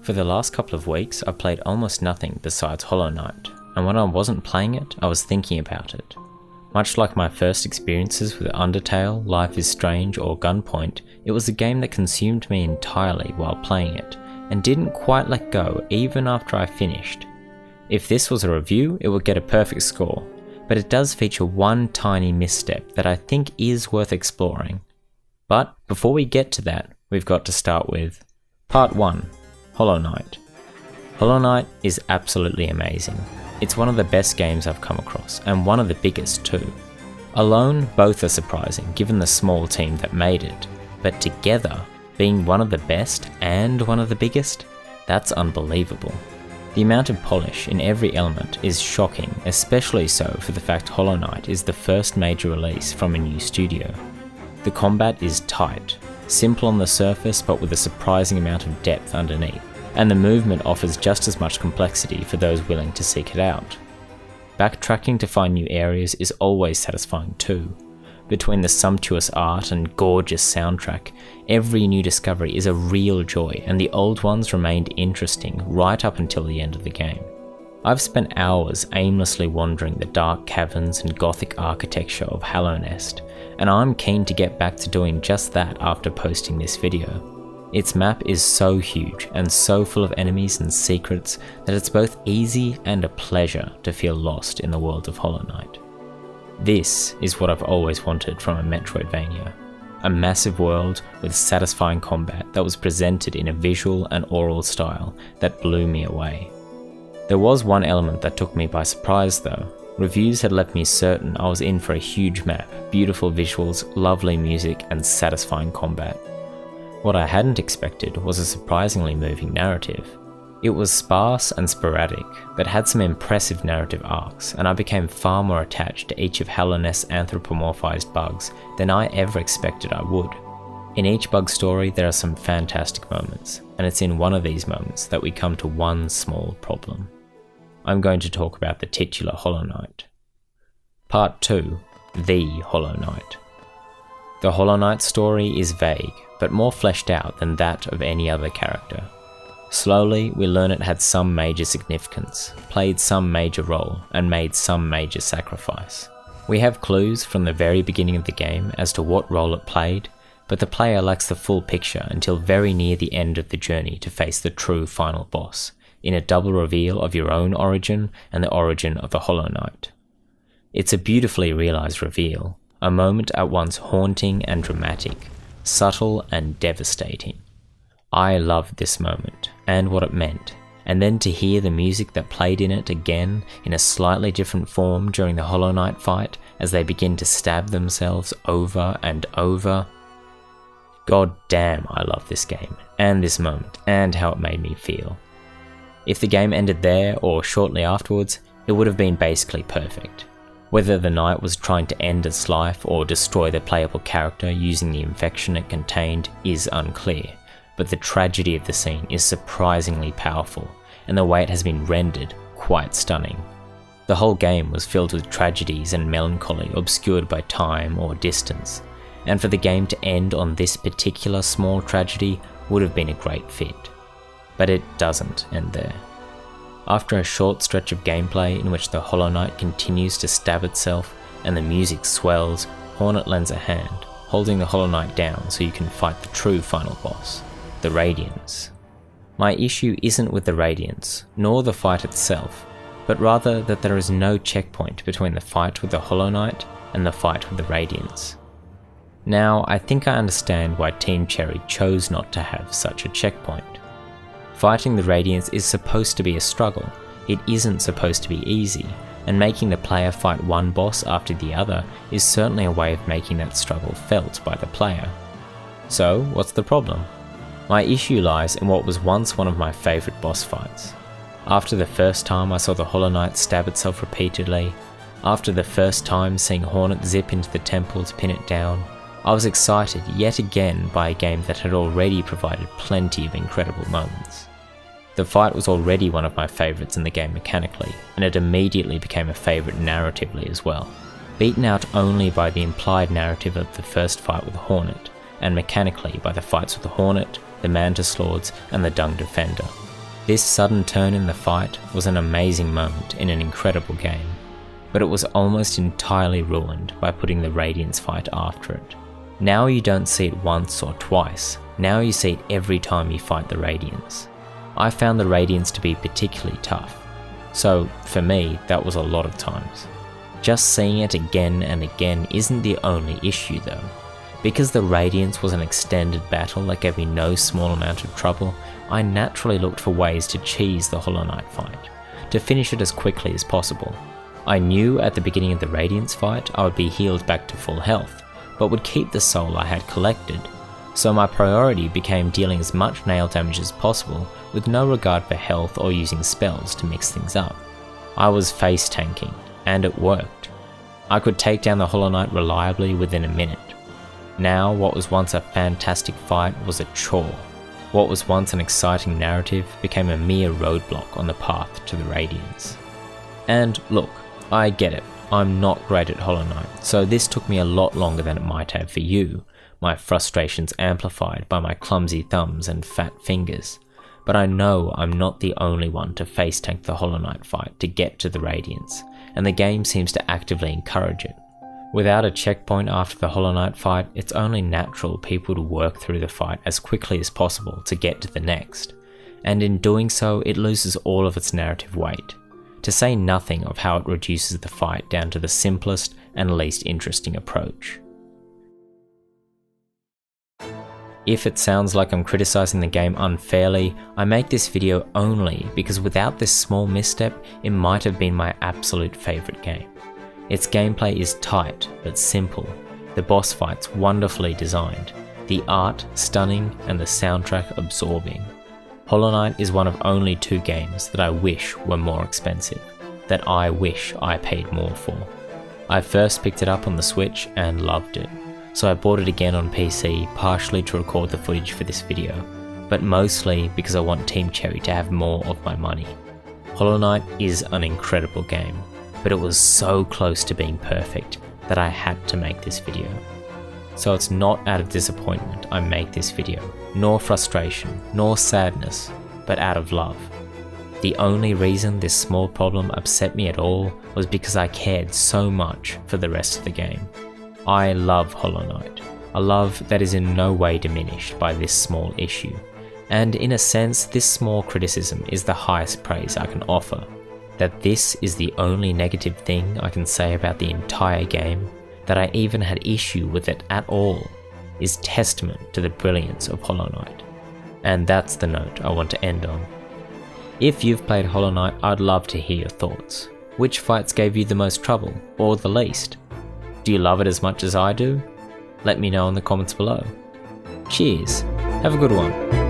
For the last couple of weeks, I've played almost nothing besides Hollow Knight, and when I wasn't playing it, I was thinking about it. Much like my first experiences with Undertale, Life is Strange, or Gunpoint, it was a game that consumed me entirely while playing it, and didn't quite let go even after I finished. If this was a review, it would get a perfect score, but it does feature one tiny misstep that I think is worth exploring. But before we get to that, we've got to start with Part 1, Hollow Knight. Hollow Knight is absolutely amazing. It's one of the best games I've come across, and one of the biggest too. Alone, both are surprising given the small team that made it, but together, being one of the best and one of the biggest, that's unbelievable. The amount of polish in every element is shocking, especially so for the fact Hollow Knight is the first major release from a new studio. The combat is tight, simple on the surface but with a surprising amount of depth underneath, and the movement offers just as much complexity for those willing to seek it out. Backtracking to find new areas is always satisfying too. Between the sumptuous art and gorgeous soundtrack, every new discovery is a real joy, and the old ones remained interesting right up until the end of the game. I've spent hours aimlessly wandering the dark caverns and gothic architecture of Hallownest, and I'm keen to get back to doing just that after posting this video. Its map is so huge and so full of enemies and secrets that it's both easy and a pleasure to feel lost in the world of Hollow Knight. This is what I've always wanted from a Metroidvania. A massive world with satisfying combat that was presented in a visual and oral style that blew me away. There was one element that took me by surprise though. Reviews had left me certain I was in for a huge map, beautiful visuals, lovely music, and satisfying combat. What I hadn't expected was a surprisingly moving narrative. It was sparse and sporadic, but had some impressive narrative arcs, and I became far more attached to each of Hallownest's anthropomorphized bugs than I ever expected I would. In each bug story there are some fantastic moments, and it's in one of these moments that we come to one small problem. I'm going to talk about the titular Hollow Knight. Part 2, The Hollow Knight. The Hollow Knight story is vague, but more fleshed out than that of any other character. Slowly, we learn it had some major significance, played some major role, and made some major sacrifice. We have clues from the very beginning of the game as to what role it played, but the player lacks the full picture until very near the end of the journey to face the true final boss, in a double reveal of your own origin and the origin of the Hollow Knight. It's a beautifully realised reveal, a moment at once haunting and dramatic, subtle and devastating. I loved this moment, and what it meant, and then to hear the music that played in it again in a slightly different form during the Hollow Knight fight as they begin to stab themselves over and over. God damn, I love this game, and this moment, and how it made me feel. If the game ended there or shortly afterwards, it would have been basically perfect. Whether the knight was trying to end its life or destroy the playable character using the infection it contained is unclear, but the tragedy of the scene is surprisingly powerful, and the way it has been rendered, quite stunning. The whole game was filled with tragedies and melancholy obscured by time or distance, and for the game to end on this particular small tragedy would have been a great fit. But it doesn't end there. After a short stretch of gameplay in which the Hollow Knight continues to stab itself and the music swells, Hornet lends a hand, holding the Hollow Knight down so you can fight the true final boss, the Radiance. My issue isn't with the Radiance, nor the fight itself, but rather that there is no checkpoint between the fight with the Hollow Knight and the fight with the Radiance. Now, I think I understand why Team Cherry chose not to have such a checkpoint. Fighting the Radiance is supposed to be a struggle, it isn't supposed to be easy, and making the player fight one boss after the other is certainly a way of making that struggle felt by the player. So, what's the problem? My issue lies in what was once one of my favourite boss fights. After the first time I saw the Hollow Knight stab itself repeatedly, after the first time seeing Hornet zip into the temple to pin it down, I was excited yet again by a game that had already provided plenty of incredible moments. The fight was already one of my favourites in the game mechanically, and it immediately became a favourite narratively as well, beaten out only by the implied narrative of the first fight with Hornet, and mechanically by the fights with the Hornet, the Mantis Lords, and the Dung Defender. This sudden turn in the fight was an amazing moment in an incredible game, but it was almost entirely ruined by putting the Radiance fight after it. Now you don't see it once or twice, now you see it every time you fight the Radiance. I found the Radiance to be particularly tough, so for me that was a lot of times. Just seeing it again and again isn't the only issue though. Because the Radiance was an extended battle that gave me no small amount of trouble, I naturally looked for ways to cheese the Hollow Knight fight, to finish it as quickly as possible. I knew at the beginning of the Radiance fight I would be healed back to full health, but would keep the soul I had collected, so my priority became dealing as much nail damage as possible with no regard for health or using spells to mix things up. I was face tanking, and it worked. I could take down the Hollow Knight reliably within a minute. Now what was once a fantastic fight was a chore. What was once an exciting narrative became a mere roadblock on the path to the Radiance. And look, I get it, I'm not great at Hollow Knight, so this took me a lot longer than it might have for you, my frustrations amplified by my clumsy thumbs and fat fingers. But I know I'm not the only one to face tank the Hollow Knight fight to get to the Radiance, and the game seems to actively encourage it. Without a checkpoint after the Hollow Knight fight, it's only natural people to work through the fight as quickly as possible to get to the next, and in doing so it loses all of its narrative weight, to say nothing of how it reduces the fight down to the simplest and least interesting approach. If it sounds like I'm criticizing the game unfairly, I make this video only because without this small misstep, it might have been my absolute favorite game. Its gameplay is tight but simple, the boss fights wonderfully designed, the art stunning and the soundtrack absorbing. Hollow Knight is one of only 2 games that I wish were more expensive, that I wish I paid more for. I first picked it up on the Switch and loved it, so I bought it again on PC partially to record the footage for this video, but mostly because I want Team Cherry to have more of my money. Hollow Knight is an incredible game, but it was so close to being perfect that I had to make this video. So it's not out of disappointment I make this video, nor frustration, nor sadness, but out of love. The only reason this small problem upset me at all was because I cared so much for the rest of the game. I love Hollow Knight, a love that is in no way diminished by this small issue, and in a sense this small criticism is the highest praise I can offer. That this is the only negative thing I can say about the entire game, that I even had issue with it at all, is testament to the brilliance of Hollow Knight. And that's the note I want to end on. If you've played Hollow Knight, I'd love to hear your thoughts. Which fights gave you the most trouble, or the least? Do you love it as much as I do? Let me know in the comments below. Cheers, have a good one.